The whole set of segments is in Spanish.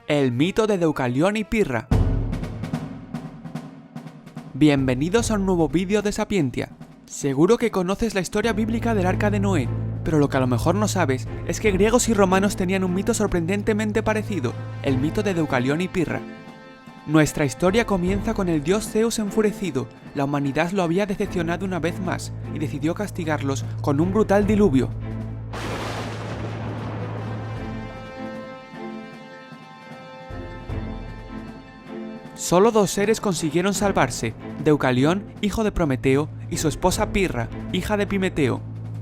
El mito de Deucalión y Pirra. Bienvenidos a un nuevo vídeo de Sapientia. Seguro que conoces la historia bíblica del Arca de Noé, pero lo que a lo mejor no sabes es que griegos y romanos tenían un mito sorprendentemente parecido, el mito de Deucalión y Pirra. Nuestra historia comienza con el dios Zeus enfurecido. La humanidad lo había decepcionado una vez más y decidió castigarlos con un brutal diluvio. Solo dos seres consiguieron salvarse, Deucalión, hijo de Prometeo, y su esposa Pirra, hija de Epimeteo.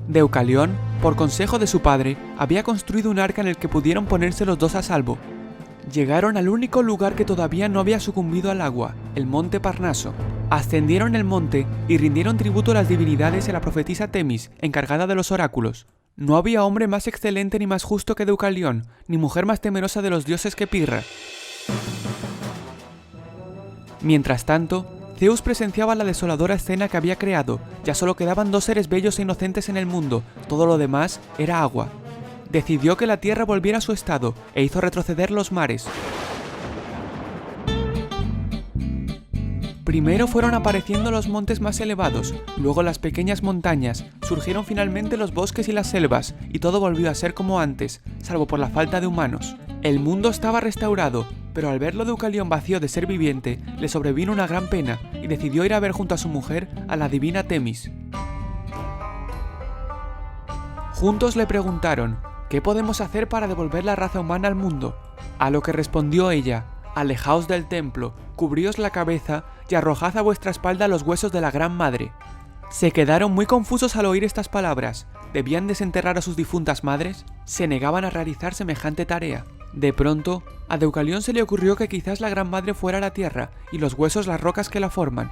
Deucalión, por consejo de su padre, había construido un arca en el que pudieron ponerse los dos a salvo. Llegaron al único lugar que todavía no había sucumbido al agua, el monte Parnaso. Ascendieron el monte y rindieron tributo a las divinidades y a la profetisa Temis, encargada de los oráculos. No había hombre más excelente ni más justo que Deucalión, ni mujer más temerosa de los dioses que Pirra. Mientras tanto, Zeus presenciaba la desoladora escena que había creado. Ya solo quedaban dos seres bellos e inocentes en el mundo, todo lo demás era agua. Decidió que la tierra volviera a su estado e hizo retroceder los mares. Primero fueron apareciendo los montes más elevados, luego las pequeñas montañas, surgieron finalmente los bosques y las selvas, y todo volvió a ser como antes, salvo por la falta de humanos. El mundo estaba restaurado, pero al verlo Deucalión vacío de ser viviente, le sobrevino una gran pena y decidió ir a ver junto a su mujer a la divina Temis. Juntos le preguntaron, ¿qué podemos hacer para devolver la raza humana al mundo? A lo que respondió ella, alejaos del templo, cubríos la cabeza y arrojad a vuestra espalda los huesos de la Gran Madre. Se quedaron muy confusos al oír estas palabras. ¿Debían desenterrar a sus difuntas madres? Se negaban a realizar semejante tarea. De pronto, a Deucalión se le ocurrió que quizás la Gran Madre fuera la tierra y los huesos las rocas que la forman.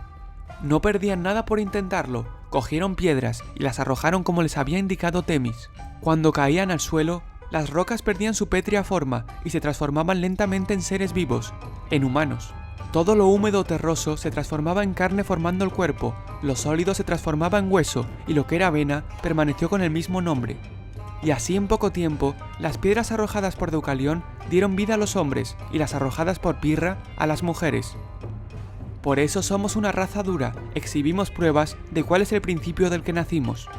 No perdían nada por intentarlo, cogieron piedras y las arrojaron como les había indicado Temis. Cuando caían al suelo, las rocas perdían su pétrea forma y se transformaban lentamente en seres vivos, en humanos. Todo lo húmedo o terroso se transformaba en carne formando el cuerpo, lo sólido se transformaba en hueso y lo que era vena permaneció con el mismo nombre. Y así en poco tiempo, las piedras arrojadas por Deucalión dieron vida a los hombres y las arrojadas por Pirra a las mujeres. Por eso somos una raza dura, exhibimos pruebas de cuál es el principio del que nacimos.